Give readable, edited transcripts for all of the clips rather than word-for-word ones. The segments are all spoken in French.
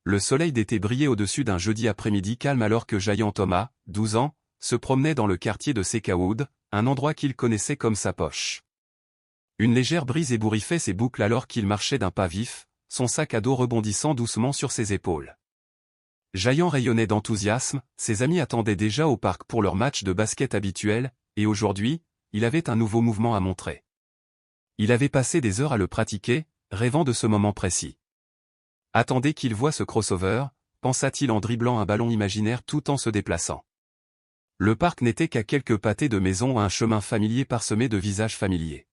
Le soleil d'été brillait au-dessus d'un jeudi après-midi calme alors que Jayan Thomas, 12 ans, se promenait dans le quartier de Sekawood, un endroit qu'il connaissait comme sa poche. Une légère brise ébouriffait ses boucles alors qu'il marchait d'un pas vif, son sac à dos rebondissant doucement sur ses épaules. Jayan rayonnait d'enthousiasme, ses amis attendaient déjà au parc pour leur match de basket habituel, et aujourd'hui, il avait un nouveau mouvement à montrer. Il avait passé des heures à le pratiquer, rêvant de ce moment précis. Attendez qu'il voie ce crossover, pensa-t-il en dribblant un ballon imaginaire tout en se déplaçant. Le parc n'était qu'à quelques pâtés de maison à un chemin familier parsemé de visages familiers.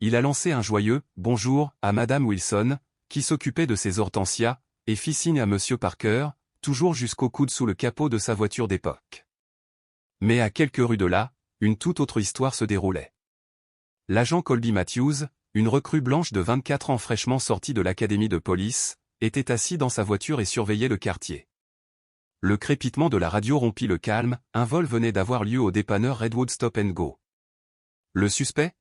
Il a lancé un joyeux « bonjour » à Madame Wilson, qui s'occupait de ses hortensias, et fit signe à Monsieur Parker, toujours jusqu'au coude sous le capot de sa voiture d'époque. Mais à quelques rues de là, une toute autre histoire se déroulait. L'agent Colby Matthews, une recrue blanche de 24 ans fraîchement sortie de l'académie de police, était assis dans sa voiture et surveillait le quartier. Le crépitement de la radio rompit le calme, un vol venait d'avoir lieu au dépanneur Redwood Stop and Go. Le suspect ?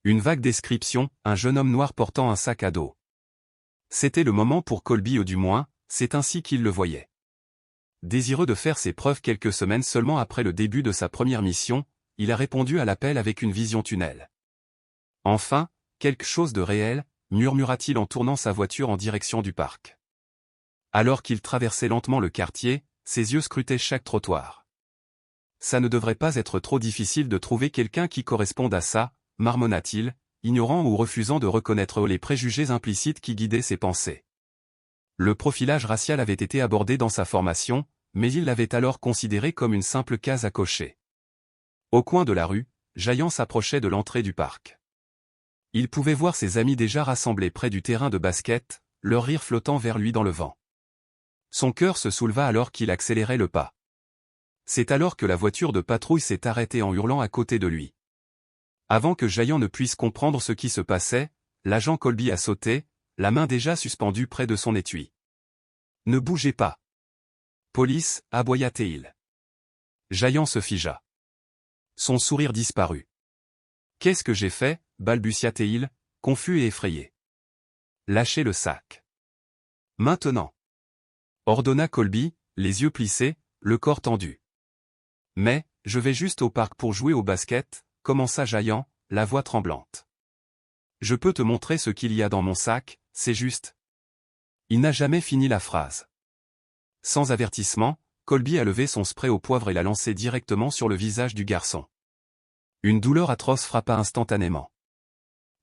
Une vague description, un jeune homme noir portant un sac à dos. C'était le moment pour Colby ou du moins, c'est ainsi qu'il le voyait. Désireux de faire ses preuves quelques semaines seulement après le début de sa première mission, il a répondu à l'appel avec une vision tunnel. Enfin, quelque chose de réel, murmura-t-il en tournant sa voiture en direction du parc. Alors qu'il traversait lentement le quartier, ses yeux scrutaient chaque trottoir. Ça ne devrait pas être trop difficile de trouver quelqu'un qui corresponde à ça, marmonna-t-il, ignorant ou refusant de reconnaître les préjugés implicites qui guidaient ses pensées. Le profilage racial avait été abordé dans sa formation, mais il l'avait alors considéré comme une simple case à cocher. Au coin de la rue, Jayan s'approchait de l'entrée du parc. Il pouvait voir ses amis déjà rassemblés près du terrain de basket, leur rire flottant vers lui dans le vent. Son cœur se souleva alors qu'il accélérait le pas. C'est alors que la voiture de patrouille s'est arrêtée en hurlant à côté de lui. Avant que Jayan ne puisse comprendre ce qui se passait, l'agent Colby a sauté, la main déjà suspendue près de son étui. « Ne bougez pas. »« Police » aboya-t-il. Jayan se figea. Son sourire disparut. « Qu'est-ce que j'ai fait » balbutia-t-il, confus et effrayé. « Lâchez le sac. »« Maintenant » ordonna Colby, les yeux plissés, le corps tendu. « Mais, je vais juste au parc pour jouer au basket » commença Jayan, la voix tremblante. « Je peux te montrer ce qu'il y a dans mon sac, c'est juste. » Il n'a jamais fini la phrase. Sans avertissement, Colby a levé son spray au poivre et l'a lancé directement sur le visage du garçon. Une douleur atroce frappa instantanément.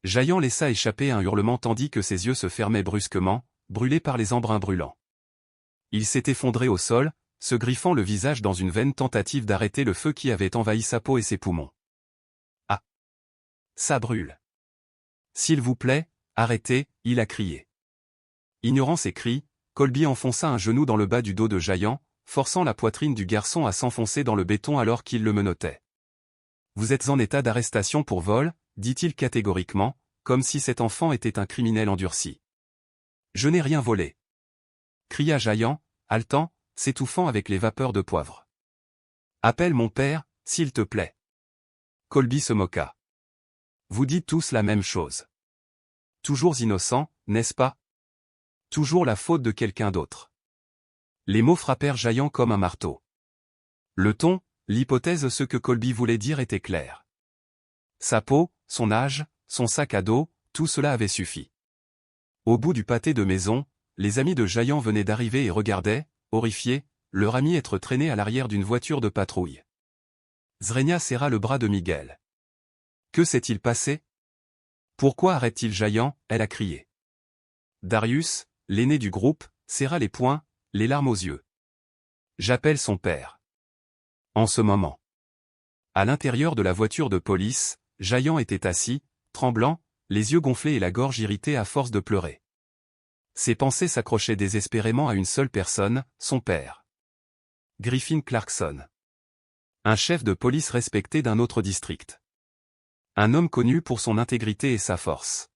Jayan laissa échapper un hurlement tandis que ses yeux se fermaient brusquement, brûlés par les embruns brûlants. Il s'est effondré au sol, se griffant le visage dans une vaine tentative d'arrêter le feu qui avait envahi sa peau et ses poumons. « Ah ! Ça brûle !»« S'il vous plaît, arrêtez !» il a crié. Ignorant ses cris, Colby enfonça un genou dans le bas du dos de Jayan, forçant la poitrine du garçon à s'enfoncer dans le béton alors qu'il le menottait. « Vous êtes en état d'arrestation pour vol » dit-il catégoriquement, comme si cet enfant était un criminel endurci. « Je n'ai rien volé » cria Jayan, haletant, s'étouffant avec les vapeurs de poivre. « Appelle mon père, s'il te plaît. » Colby se moqua. « Vous dites tous la même chose. Toujours innocent, n'est-ce pas? Toujours la faute de quelqu'un d'autre. » Les mots frappèrent Jayan comme un marteau. Le ton, l'hypothèse, ce que Colby voulait dire était clair. Sa peau, son âge, son sac à dos, tout cela avait suffi. Au bout du pâté de maison, les amis de Jayan venaient d'arriver et regardaient, horrifiés, leur ami être traîné à l'arrière d'une voiture de patrouille. Zrenia serra le bras de Miguel. Que s'est-il passé? Pourquoi arrête-t-il Jayan? Elle a crié. Darius, l'aîné du groupe, serra les poings, les larmes aux yeux. J'appelle son père. En ce moment. À l'intérieur de la voiture de police, Jayan était assis, tremblant, les yeux gonflés et la gorge irritée à force de pleurer. Ses pensées s'accrochaient désespérément à une seule personne, son père. Griffin Clarkson. Un chef de police respecté d'un autre district. Un homme connu pour son intégrité et sa force.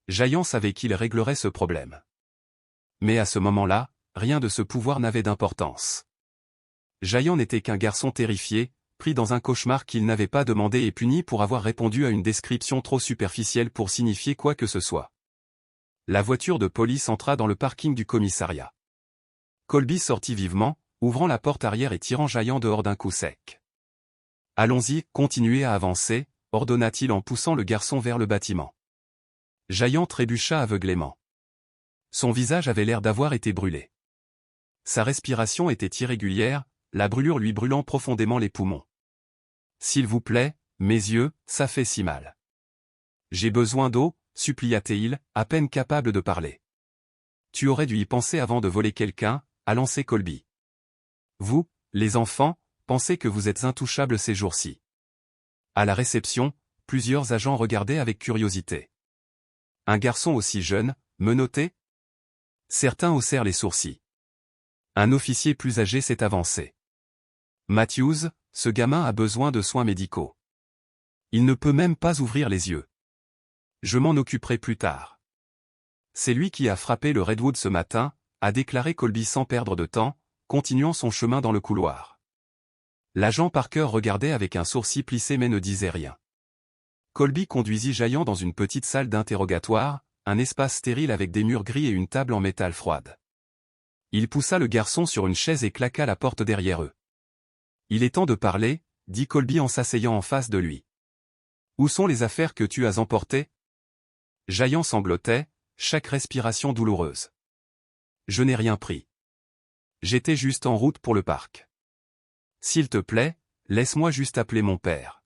Jayan savait qu'il réglerait ce problème. Mais à ce moment-là, rien de ce pouvoir n'avait d'importance. Jayan n'était qu'un garçon terrifié, pris dans un cauchemar qu'il n'avait pas demandé et puni pour avoir répondu à une description trop superficielle pour signifier quoi que ce soit. La voiture de police entra dans le parking du commissariat. Colby sortit vivement, ouvrant la porte arrière et tirant Jayan dehors d'un coup sec. « Allons-y, continuez à avancer », ordonna-t-il en poussant le garçon vers le bâtiment. Jayan trébucha aveuglément. Son visage avait l'air d'avoir été brûlé. Sa respiration était irrégulière, la brûlure lui brûlant profondément les poumons. « S'il vous plaît, mes yeux, ça fait si mal. »« J'ai besoin d'eau, » supplia-t-il, à peine capable de parler. « Tu aurais dû y penser avant de voler quelqu'un, » a lancé Colby. « Vous, les enfants, pensez que vous êtes intouchables ces jours-ci. » À la réception, plusieurs agents regardaient avec curiosité. Un garçon aussi jeune, menotté? Certains haussèrent les sourcils. Un officier plus âgé s'est avancé. Matthews, ce gamin a besoin de soins médicaux. Il ne peut même pas ouvrir les yeux. Je m'en occuperai plus tard. C'est lui qui a frappé le Redwood ce matin, a déclaré Colby sans perdre de temps, continuant son chemin dans le couloir. L'agent Parker regardait avec un sourcil plissé mais ne disait rien. Colby conduisit Jayan dans une petite salle d'interrogatoire, un espace stérile avec des murs gris et une table en métal froide. Il poussa le garçon sur une chaise et claqua la porte derrière eux. « Il est temps de parler, » dit Colby en s'asseyant en face de lui. « Où sont les affaires que tu as emportées ?» Jayan sanglotait, chaque respiration douloureuse. « Je n'ai rien pris. J'étais juste en route pour le parc. S'il te plaît, laisse-moi juste appeler mon père. »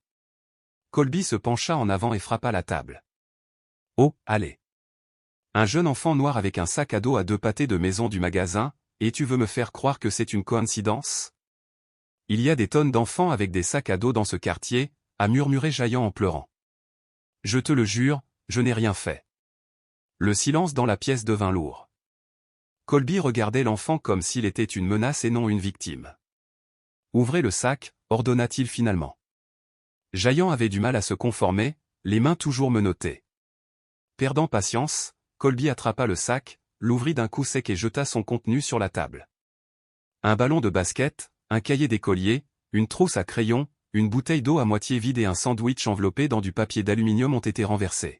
Colby se pencha en avant et frappa la table. « Oh, allez. Un jeune enfant noir avec un sac à dos à deux pâtés de maison du magasin, et tu veux me faire croire que c'est une coïncidence? Il y a des tonnes d'enfants avec des sacs à dos dans ce quartier, » a murmuré Jayan en pleurant. « Je te le jure, je n'ai rien fait. » Le silence dans la pièce devint lourd. Colby regardait l'enfant comme s'il était une menace et non une victime. « Ouvrez le sac », ordonna-t-il finalement. Jayan avait du mal à se conformer, les mains toujours menottées. Perdant patience, Colby attrapa le sac, l'ouvrit d'un coup sec et jeta son contenu sur la table. Un ballon de basket, un cahier d'écolier, une trousse à crayons, une bouteille d'eau à moitié vide et un sandwich enveloppé dans du papier d'aluminium ont été renversés.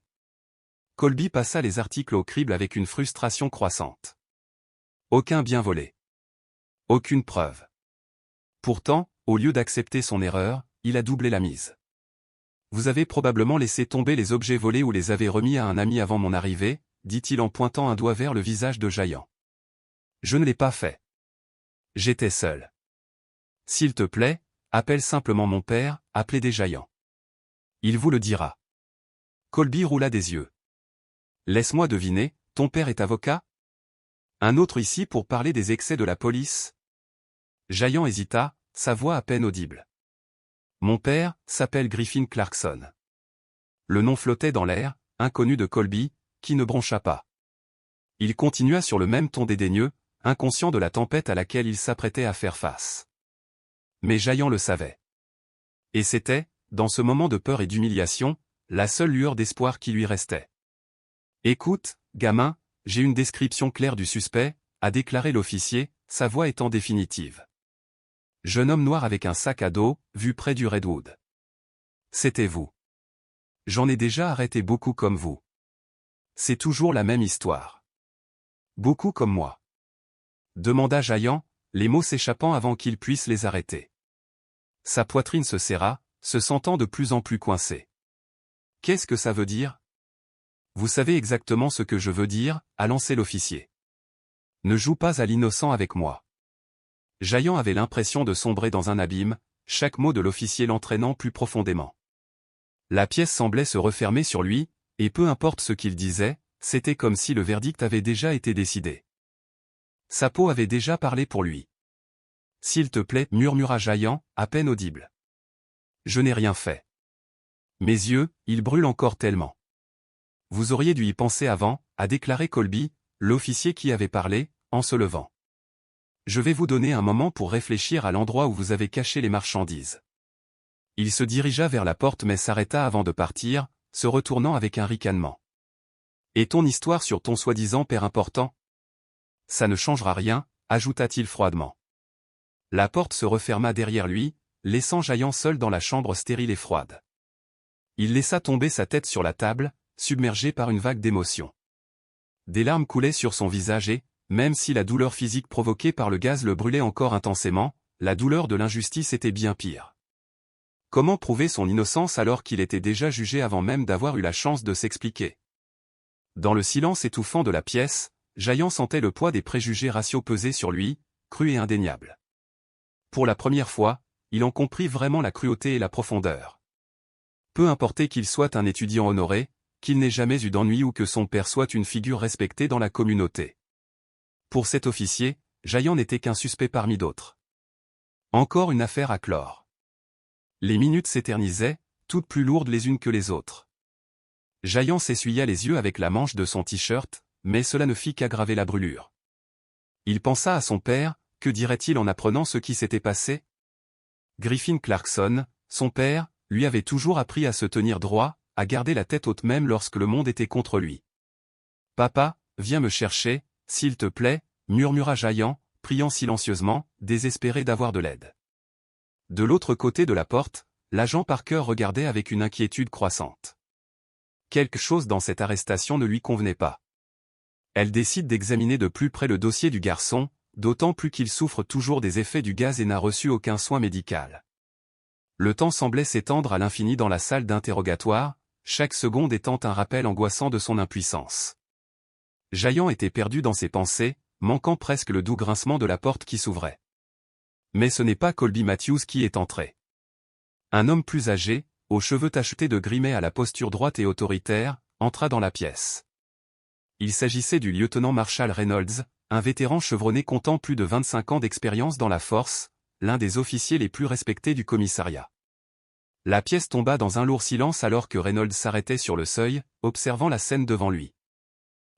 Colby passa les articles au crible avec une frustration croissante. Aucun bien volé. Aucune preuve. Pourtant, au lieu d'accepter son erreur, il a doublé la mise. Vous avez probablement laissé tomber les objets volés ou les avez remis à un ami avant mon arrivée, dit-il en pointant un doigt vers le visage de Jayan. Je ne l'ai pas fait. J'étais seul. S'il te plaît, appelle simplement mon père, a plaidé Jayan. Il vous le dira. Colby roula des yeux. Laisse-moi deviner, ton père est avocat? Un autre ici pour parler des excès de la police? Jayan hésita, sa voix à peine audible. Mon père s'appelle Griffin Clarkson. Le nom flottait dans l'air, inconnu de Colby, qui ne broncha pas. Il continua sur le même ton dédaigneux, inconscient de la tempête à laquelle il s'apprêtait à faire face. Mais Jayan le savait. Et c'était, dans ce moment de peur et d'humiliation, la seule lueur d'espoir qui lui restait. Écoute, gamin, j'ai une description claire du suspect, a déclaré l'officier, sa voix étant définitive. Jeune homme noir avec un sac à dos, vu près du Redwood. C'était vous. J'en ai déjà arrêté beaucoup comme vous. C'est toujours la même histoire. Beaucoup comme moi. Demanda Jayan, les mots s'échappant avant qu'il puisse les arrêter. Sa poitrine se serra, se sentant de plus en plus coincé. Qu'est-ce que ça veut dire? Vous savez exactement ce que je veux dire, a lancé l'officier. Ne joue pas à l'innocent avec moi. Jayan avait l'impression de sombrer dans un abîme, chaque mot de l'officier l'entraînant plus profondément. La pièce semblait se refermer sur lui, et peu importe ce qu'il disait, c'était comme si le verdict avait déjà été décidé. Sa peau avait déjà parlé pour lui. S'il te plaît, murmura Jayan, à peine audible. Je n'ai rien fait. Mes yeux, ils brûlent encore tellement. Vous auriez dû y penser avant, a déclaré Colby, l'officier qui avait parlé, en se levant. Je vais vous donner un moment pour réfléchir à l'endroit où vous avez caché les marchandises. Il se dirigea vers la porte mais s'arrêta avant de partir, se retournant avec un ricanement. Et ton histoire sur ton soi-disant père important? Ça ne changera rien, ajouta-t-il froidement. La porte se referma derrière lui, laissant Jayan seul dans la chambre stérile et froide. Il laissa tomber sa tête sur la table, submergé par une vague d'émotion. Des larmes coulaient sur son visage et, même si la douleur physique provoquée par le gaz le brûlait encore intensément, la douleur de l'injustice était bien pire. Comment prouver son innocence alors qu'il était déjà jugé avant même d'avoir eu la chance de s'expliquer? Dans le silence étouffant de la pièce, Jayan sentait le poids des préjugés raciaux peser sur lui, cru et indéniable. Pour la première fois, il en comprit vraiment la cruauté et la profondeur. Peu importait qu'il soit un étudiant honoré, qu'il n'ait jamais eu d'ennui ou que son père soit une figure respectée dans la communauté. Pour cet officier, Jayan n'était qu'un suspect parmi d'autres. Encore une affaire à clore. Les minutes s'éternisaient, toutes plus lourdes les unes que les autres. Jayan s'essuya les yeux avec la manche de son t-shirt, mais cela ne fit qu'aggraver la brûlure. Il pensa à son père, que dirait-il en apprenant ce qui s'était passé? Griffin Clarkson, son père, lui avait toujours appris à se tenir droit, à garder la tête haute même lorsque le monde était contre lui. « Papa, viens me chercher, s'il te plaît » murmura Jayan, priant silencieusement, désespéré d'avoir de l'aide. De l'autre côté de la porte, l'agent Parker regardait avec une inquiétude croissante. Quelque chose dans cette arrestation ne lui convenait pas. Elle décide d'examiner de plus près le dossier du garçon, d'autant plus qu'il souffre toujours des effets du gaz et n'a reçu aucun soin médical. Le temps semblait s'étendre à l'infini dans la salle d'interrogatoire, chaque seconde étant un rappel angoissant de son impuissance. Jayan était perdu dans ses pensées, manquant presque le doux grincement de la porte qui s'ouvrait. Mais ce n'est pas Colby Matthews qui est entré. Un homme plus âgé, aux cheveux tachetés de gris mais à la posture droite et autoritaire, entra dans la pièce. Il s'agissait du lieutenant Marshall Reynolds, un vétéran chevronné comptant plus de 25 ans d'expérience dans la force, l'un des officiers les plus respectés du commissariat. La pièce tomba dans un lourd silence alors que Reynolds s'arrêtait sur le seuil, observant la scène devant lui.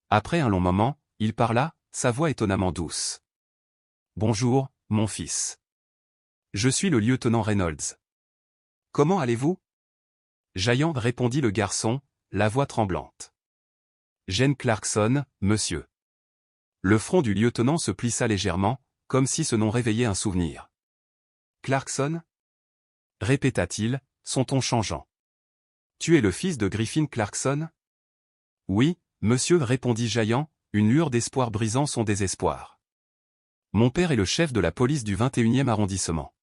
Après un long moment, il parla, sa voix étonnamment douce. « Bonjour, mon fils. Je suis le lieutenant Reynolds. Comment allez-vous » Jayan, répondit le garçon, la voix tremblante. « Jane Clarkson, monsieur. » Le front du lieutenant se plissa légèrement, comme si ce nom réveillait un souvenir. « Clarkson » répéta-t-il, son ton changeant. « Tu es le fils de Griffin Clarkson » ? « Oui, monsieur, répondit Jayan, une lueur d'espoir brisant son désespoir. « Mon père est le chef de la police du 21e arrondissement.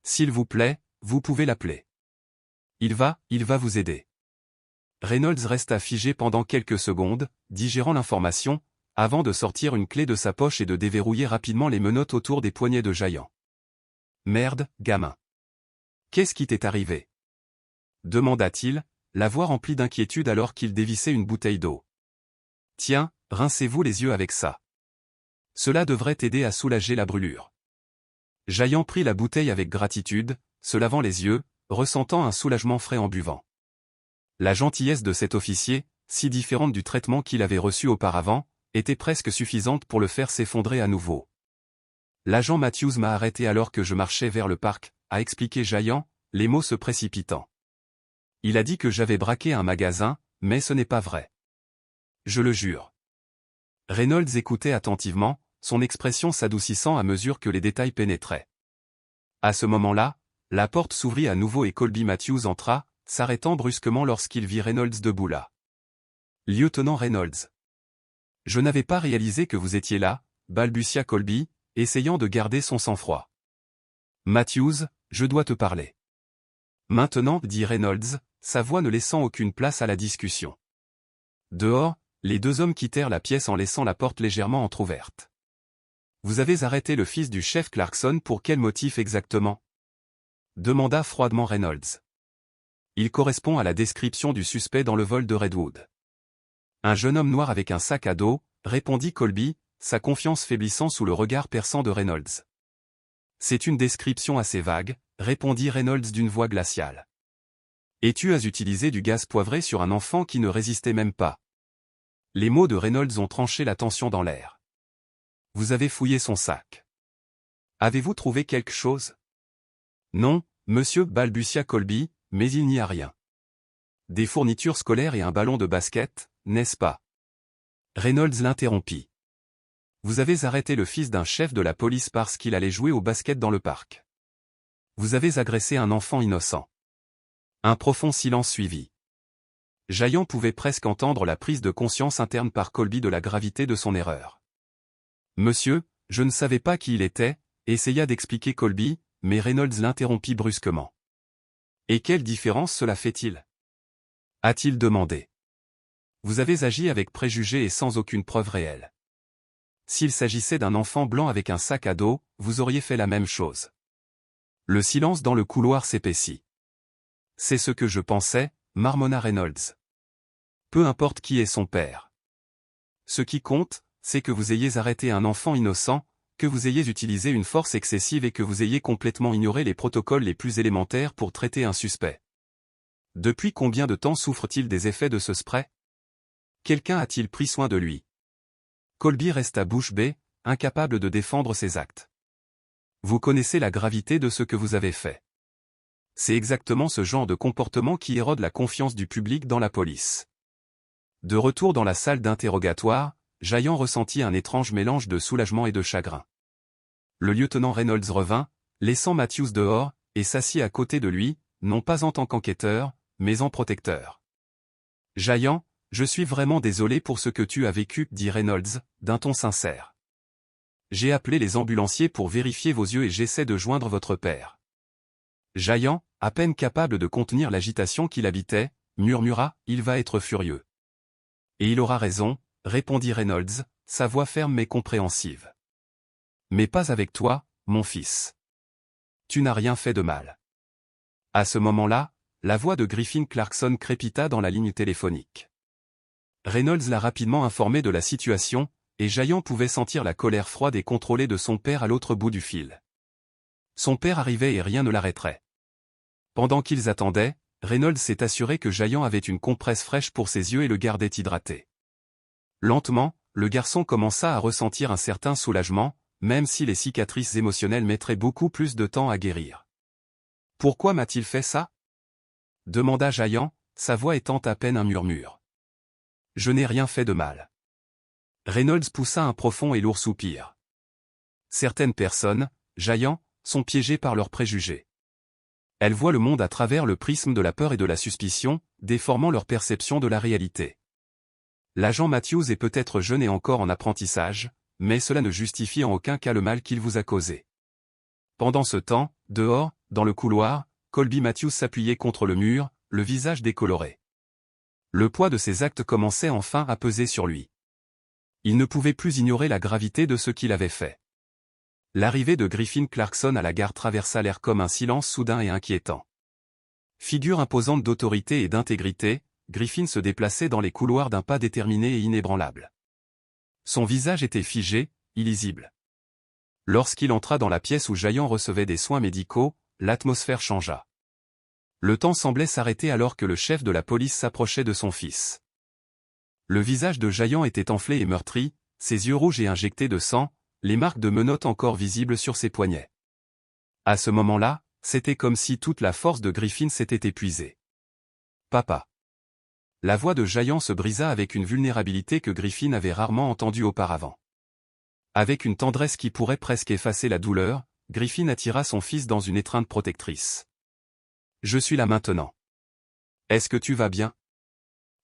S'il vous plaît, vous pouvez l'appeler. Il va vous aider. » Reynolds resta figé pendant quelques secondes, digérant l'information, avant de sortir une clé de sa poche et de déverrouiller rapidement les menottes autour des poignets de Jayan. « Merde, gamin. Qu'est-ce qui t'est arrivé » demanda-t-il, la voix remplie d'inquiétude alors qu'il dévissait une bouteille d'eau. « Tiens, rincez-vous les yeux avec ça. Cela devrait t'aider à soulager la brûlure. » Jayan prit la bouteille avec gratitude, se lavant les yeux, ressentant un soulagement frais en buvant. La gentillesse de cet officier, si différente du traitement qu'il avait reçu auparavant, était presque suffisante pour le faire s'effondrer à nouveau. « L'agent Matthews m'a arrêté alors que je marchais vers le parc, » a expliqué Jayan, les mots se précipitant. « Il a dit que j'avais braqué un magasin, mais ce n'est pas vrai. Je le jure. » Reynolds écoutait attentivement, son expression s'adoucissant à mesure que les détails pénétraient. À ce moment-là, la porte s'ouvrit à nouveau et Colby Matthews entra, s'arrêtant brusquement lorsqu'il vit Reynolds debout là. « Lieutenant Reynolds. »« Je n'avais pas réalisé que vous étiez là, » balbutia Colby, essayant de garder son sang-froid. « Matthews, je dois te parler. »« Maintenant, » dit Reynolds, sa voix ne laissant aucune place à la discussion. Dehors, les deux hommes quittèrent la pièce en laissant la porte légèrement entr'ouverte. « Vous avez arrêté le fils du chef Clarkson pour quel motif exactement » demanda froidement Reynolds. « Il correspond à la description du suspect dans le vol de Redwood. »« Un jeune homme noir avec un sac à dos, » répondit Colby, sa confiance faiblissant sous le regard perçant de Reynolds. « C'est une description assez vague, » répondit Reynolds d'une voix glaciale. « Et tu as utilisé du gaz poivré sur un enfant qui ne résistait même pas. » Les mots de Reynolds ont tranché la tension dans l'air. « Vous avez fouillé son sac. Avez-vous trouvé quelque chose ?»« Non, monsieur, » balbutia Colby, mais il n'y a rien. »« Des fournitures scolaires et un ballon de basket, n'est-ce pas ?» Reynolds l'interrompit. « Vous avez arrêté le fils d'un chef de la police parce qu'il allait jouer au basket dans le parc. Vous avez agressé un enfant innocent. » Un profond silence suivit. Jaillant pouvait presque entendre la prise de conscience interne par Colby de la gravité de son erreur. « Monsieur, je ne savais pas qui il était », essaya d'expliquer Colby, mais Reynolds l'interrompit brusquement. « Et quelle différence cela fait-il » a-t-il demandé. « Vous avez agi avec préjugés et sans aucune preuve réelle. S'il s'agissait d'un enfant blanc avec un sac à dos, vous auriez fait la même chose. » Le silence dans le couloir s'épaissit. « C'est ce que je pensais », marmonna Reynolds. « Peu importe qui est son père. Ce qui compte, c'est que vous ayez arrêté un enfant innocent, que vous ayez utilisé une force excessive et que vous ayez complètement ignoré les protocoles les plus élémentaires pour traiter un suspect. Depuis combien de temps souffre-t-il des effets de ce spray? Quelqu'un a-t-il pris soin de lui? » Colby resta bouche bée, incapable de défendre ses actes. « Vous connaissez la gravité de ce que vous avez fait. C'est exactement ce genre de comportement qui érode la confiance du public dans la police. » De retour dans la salle d'interrogatoire, Jaillant ressentit un étrange mélange de soulagement et de chagrin. Le lieutenant Reynolds revint, laissant Matthews dehors, et s'assit à côté de lui, non pas en tant qu'enquêteur, mais en protecteur. « Jaillant, je suis vraiment désolé pour ce que tu as vécu, » dit Reynolds, d'un ton sincère. « J'ai appelé les ambulanciers pour vérifier vos yeux et j'essaie de joindre votre père. » Jaillant, à peine capable de contenir l'agitation qui l'habitait, murmura « Il va être furieux. » « Et il aura raison, » répondit Reynolds, sa voix ferme mais compréhensive. « Mais pas avec toi, mon fils. Tu n'as rien fait de mal. » À ce moment-là, la voix de Griffin Clarkson crépita dans la ligne téléphonique. Reynolds l'a rapidement informé de la situation, et Jaillant pouvait sentir la colère froide et contrôlée de son père à l'autre bout du fil. Son père arrivait et rien ne l'arrêterait. Pendant qu'ils attendaient, Reynolds s'est assuré que Jaillant avait une compresse fraîche pour ses yeux et le gardait hydraté. Lentement, le garçon commença à ressentir un certain soulagement, même si les cicatrices émotionnelles mettraient beaucoup plus de temps à guérir. « Pourquoi m'a-t-il fait ça ?» demanda Jaillant, sa voix étant à peine un murmure. « Je n'ai rien fait de mal. » Reynolds poussa un profond et lourd soupir. Certaines personnes, Jaillant, sont piégées par leurs préjugés. Elles voient le monde à travers le prisme de la peur et de la suspicion, déformant leur perception de la réalité. L'agent Matthews est peut-être jeune et encore en apprentissage, mais cela ne justifie en aucun cas le mal qu'il vous a causé. Pendant ce temps, dehors, dans le couloir, Colby Matthews s'appuyait contre le mur, le visage décoloré. Le poids de ses actes commençait enfin à peser sur lui. Il ne pouvait plus ignorer la gravité de ce qu'il avait fait. L'arrivée de Griffin Clarkson à la gare traversa l'air comme un silence soudain et inquiétant. Figure imposante d'autorité et d'intégrité, Griffin se déplaçait dans les couloirs d'un pas déterminé et inébranlable. Son visage était figé, illisible. Lorsqu'il entra dans la pièce où Jaillant recevait des soins médicaux, l'atmosphère changea. Le temps semblait s'arrêter alors que le chef de la police s'approchait de son fils. Le visage de Jaillant était enflé et meurtri, ses yeux rouges et injectés de sang, les marques de menottes encore visibles sur ses poignets. À ce moment-là, c'était comme si toute la force de Griffin s'était épuisée. « Papa !» La voix de Jaillant se brisa avec une vulnérabilité que Griffin avait rarement entendue auparavant. Avec une tendresse qui pourrait presque effacer la douleur, Griffin attira son fils dans une étreinte protectrice. « Je suis là maintenant. Est-ce que tu vas bien ?»«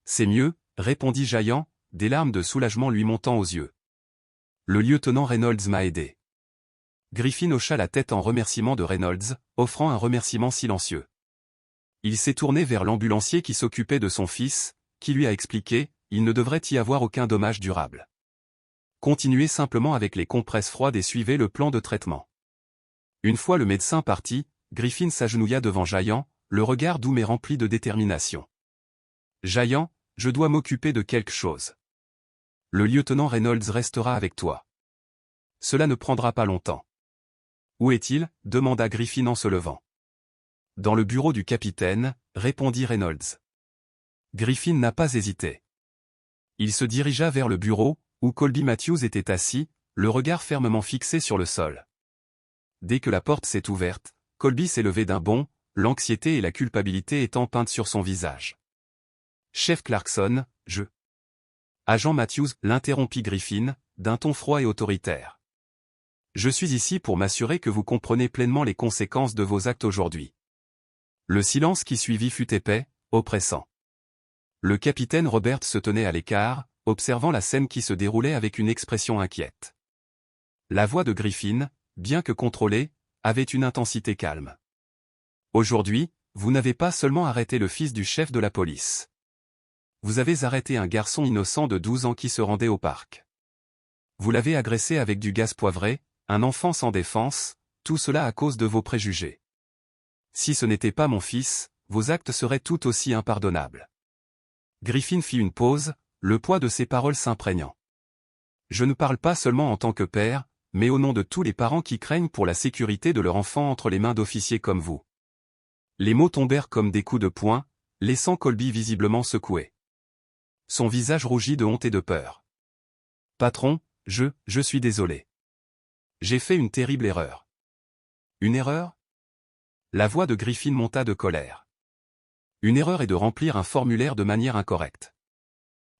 C'est mieux », répondit Jaillant, des larmes de soulagement lui montant aux yeux. « Le lieutenant Reynolds m'a aidé. » Griffin hocha la tête en remerciement de Reynolds, offrant un remerciement silencieux. Il s'est tourné vers l'ambulancier qui s'occupait de son fils, qui lui a expliqué, il ne devrait y avoir aucun dommage durable. Continuez simplement avec les compresses froides et suivez le plan de traitement. Une fois le médecin parti, Griffin s'agenouilla devant Jaillant, le regard doux mais rempli de détermination. Jaillant, je dois m'occuper de quelque chose. Le lieutenant Reynolds restera avec toi. Cela ne prendra pas longtemps. Où est-il ? Demanda Griffin en se levant. Dans le bureau du capitaine, répondit Reynolds. Griffin n'a pas hésité. Il se dirigea vers le bureau, où Colby Matthews était assis, le regard fermement fixé sur le sol. Dès que la porte s'est ouverte, Colby s'est levé d'un bond, l'anxiété et la culpabilité étant peintes sur son visage. Chef Clarkson, je... Agent Matthews, l'interrompit Griffin, d'un ton froid et autoritaire. Je suis ici pour m'assurer que vous comprenez pleinement les conséquences de vos actes aujourd'hui. Le silence qui suivit fut épais, oppressant. Le capitaine Robert se tenait à l'écart, observant la scène qui se déroulait avec une expression inquiète. La voix de Griffin, bien que contrôlée, avait une intensité calme. Aujourd'hui, vous n'avez pas seulement arrêté le fils du chef de la police. Vous avez arrêté un garçon innocent de 12 ans qui se rendait au parc. Vous l'avez agressé avec du gaz poivré, un enfant sans défense, tout cela à cause de vos préjugés. Si ce n'était pas mon fils, vos actes seraient tout aussi impardonnables. Griffin fit une pause, le poids de ses paroles s'imprégnant. Je ne parle pas seulement en tant que père, mais au nom de tous les parents qui craignent pour la sécurité de leur enfant entre les mains d'officiers comme vous. Les mots tombèrent comme des coups de poing, laissant Colby visiblement secoué. Son visage rougit de honte et de peur. Patron, je suis désolé. J'ai fait une terrible erreur. Une erreur? La voix de Griffin monta de colère. Une erreur est de remplir un formulaire de manière incorrecte.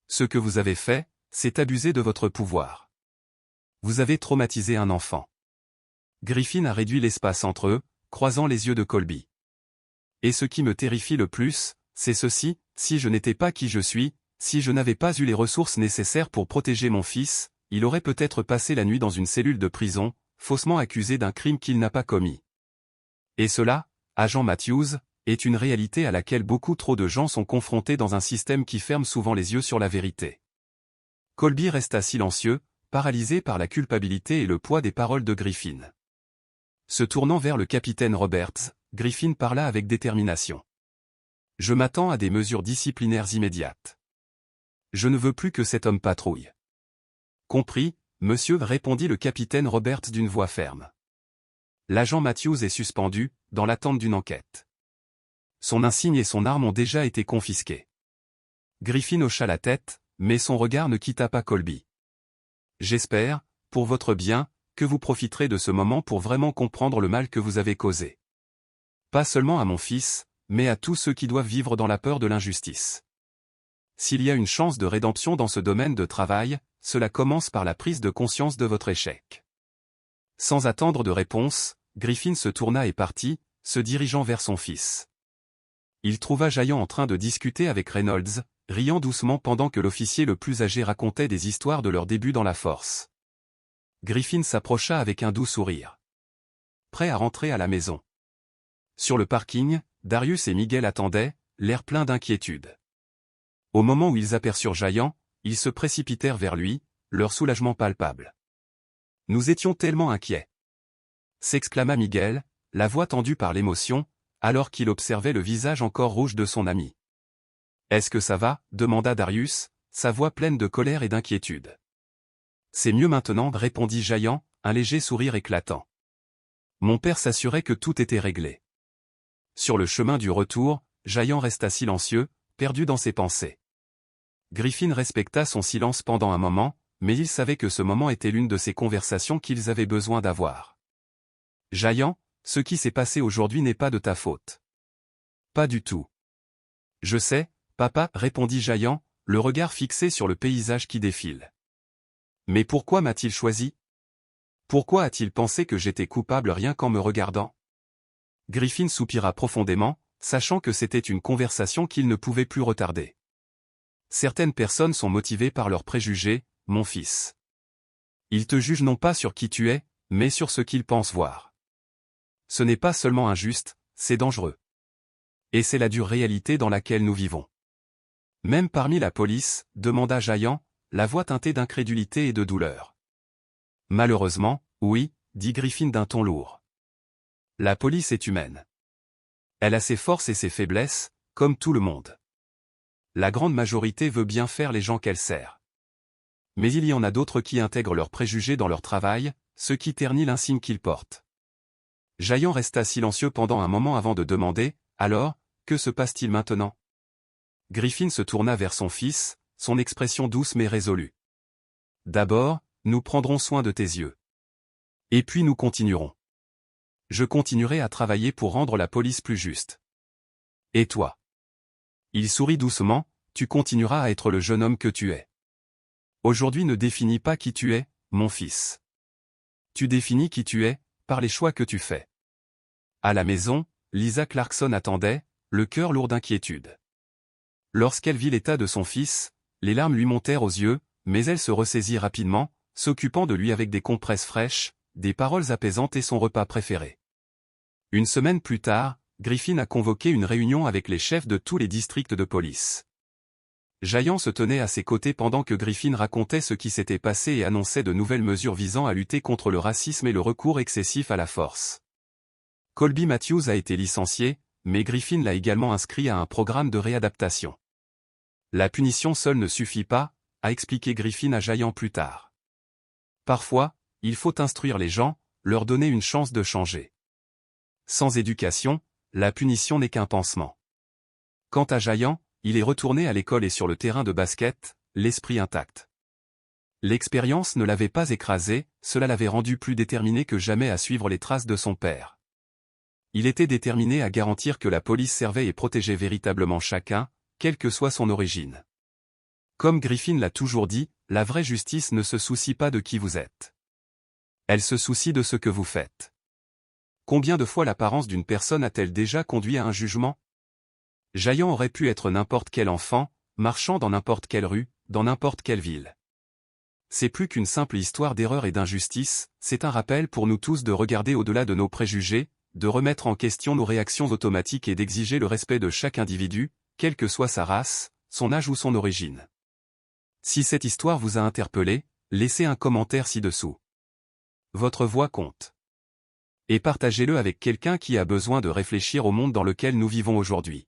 Ce que vous avez fait, c'est abuser de votre pouvoir. Vous avez traumatisé un enfant. Griffin a réduit l'espace entre eux, croisant les yeux de Colby. Et ce qui me terrifie le plus, c'est ceci, si je n'étais pas qui je suis, si je n'avais pas eu les ressources nécessaires pour protéger mon fils, il aurait peut-être passé la nuit dans une cellule de prison, faussement accusé d'un crime qu'il n'a pas commis. Et cela, agent Matthews, est une réalité à laquelle beaucoup trop de gens sont confrontés dans un système qui ferme souvent les yeux sur la vérité. Colby resta silencieux, paralysé par la culpabilité et le poids des paroles de Griffin. Se tournant vers le capitaine Roberts, Griffin parla avec détermination. Je m'attends à des mesures disciplinaires immédiates. Je ne veux plus que cet homme patrouille. Compris, monsieur, répondit le capitaine Roberts d'une voix ferme. L'agent Matthews est suspendu, dans l'attente d'une enquête. Son insigne et son arme ont déjà été confisqués. Griffin hocha la tête, mais son regard ne quitta pas Colby. J'espère, pour votre bien, que vous profiterez de ce moment pour vraiment comprendre le mal que vous avez causé. Pas seulement à mon fils, mais à tous ceux qui doivent vivre dans la peur de l'injustice. S'il y a une chance de rédemption dans ce domaine de travail, cela commence par la prise de conscience de votre échec. Sans attendre de réponse, Griffin se tourna et partit, se dirigeant vers son fils. Il trouva Jayan en train de discuter avec Reynolds, riant doucement pendant que l'officier le plus âgé racontait des histoires de leur début dans la force. Griffin s'approcha avec un doux sourire. Prêt à rentrer à la maison. Sur le parking, Darius et Miguel attendaient, l'air plein d'inquiétude. Au moment où ils aperçurent Jayan, ils se précipitèrent vers lui, leur soulagement palpable. « Nous étions tellement inquiets !» s'exclama Miguel, la voix tendue par l'émotion, alors qu'il observait le visage encore rouge de son ami. « Est-ce que ça va ?» demanda Darius, sa voix pleine de colère et d'inquiétude. « C'est mieux maintenant, répondit Jayan, un léger sourire éclatant. Mon père s'assurait que tout était réglé. » Sur le chemin du retour, Jayan resta silencieux, perdu dans ses pensées. Griffin respecta son silence pendant un moment, mais il savait que ce moment était l'une de ces conversations qu'ils avaient besoin d'avoir. « Jayan, ce qui s'est passé aujourd'hui n'est pas de ta faute. »« Pas du tout. »« Je sais, papa, répondit Jayan, le regard fixé sur le paysage qui défile. »« Mais pourquoi m'a-t-il choisi? Pourquoi a-t-il pensé que j'étais coupable rien qu'en me regardant ?» Griffin soupira profondément, sachant que c'était une conversation qu'il ne pouvait plus retarder. Certaines personnes sont motivées par leurs préjugés, mon fils. Ils te jugent non pas sur qui tu es, mais sur ce qu'ils pensent voir. Ce n'est pas seulement injuste, c'est dangereux. Et c'est la dure réalité dans laquelle nous vivons. Même parmi la police, demanda Jayan, la voix teintée d'incrédulité et de douleur. Malheureusement, oui, dit Griffin d'un ton lourd. La police est humaine. Elle a ses forces et ses faiblesses, comme tout le monde. La grande majorité veut bien faire les gens qu'elle sert. Mais il y en a d'autres qui intègrent leurs préjugés dans leur travail, ce qui ternit l'insigne qu'ils portent. Jayan resta silencieux pendant un moment avant de demander, « Alors, que se passe-t-il maintenant ?» Griffin se tourna vers son fils, son expression douce mais résolue. « D'abord, nous prendrons soin de tes yeux. Et puis nous continuerons. Je continuerai à travailler pour rendre la police plus juste. Et toi ?» Il sourit doucement, « Tu continueras à être le jeune homme que tu es. Aujourd'hui ne définis pas qui tu es, mon fils. Tu définis qui tu es, par les choix que tu fais. » À la maison, Lisa Clarkson attendait, le cœur lourd d'inquiétude. Lorsqu'elle vit l'état de son fils, les larmes lui montèrent aux yeux, mais elle se ressaisit rapidement, s'occupant de lui avec des compresses fraîches, des paroles apaisantes et son repas préféré. Une semaine plus tard, Griffin a convoqué une réunion avec les chefs de tous les districts de police. Giant se tenait à ses côtés pendant que Griffin racontait ce qui s'était passé et annonçait de nouvelles mesures visant à lutter contre le racisme et le recours excessif à la force. Colby Matthews a été licencié, mais Griffin l'a également inscrit à un programme de réadaptation. La punition seule ne suffit pas, a expliqué Griffin à Giant plus tard. Parfois, il faut instruire les gens, leur donner une chance de changer. Sans éducation, la punition n'est qu'un pansement. Quant à Giant, il est retourné à l'école et sur le terrain de basket, l'esprit intact. L'expérience ne l'avait pas écrasé, cela l'avait rendu plus déterminé que jamais à suivre les traces de son père. Il était déterminé à garantir que la police servait et protégeait véritablement chacun, quelle que soit son origine. Comme Griffin l'a toujours dit, la vraie justice ne se soucie pas de qui vous êtes. Elle se soucie de ce que vous faites. Combien de fois l'apparence d'une personne a-t-elle déjà conduit à un jugement? Giant aurait pu être n'importe quel enfant, marchant dans n'importe quelle rue, dans n'importe quelle ville. C'est plus qu'une simple histoire d'erreur et d'injustice, c'est un rappel pour nous tous de regarder au-delà de nos préjugés, de remettre en question nos réactions automatiques et d'exiger le respect de chaque individu, quelle que soit sa race, son âge ou son origine. Si cette histoire vous a interpellé, laissez un commentaire ci-dessous. Votre voix compte. Et partagez-le avec quelqu'un qui a besoin de réfléchir au monde dans lequel nous vivons aujourd'hui.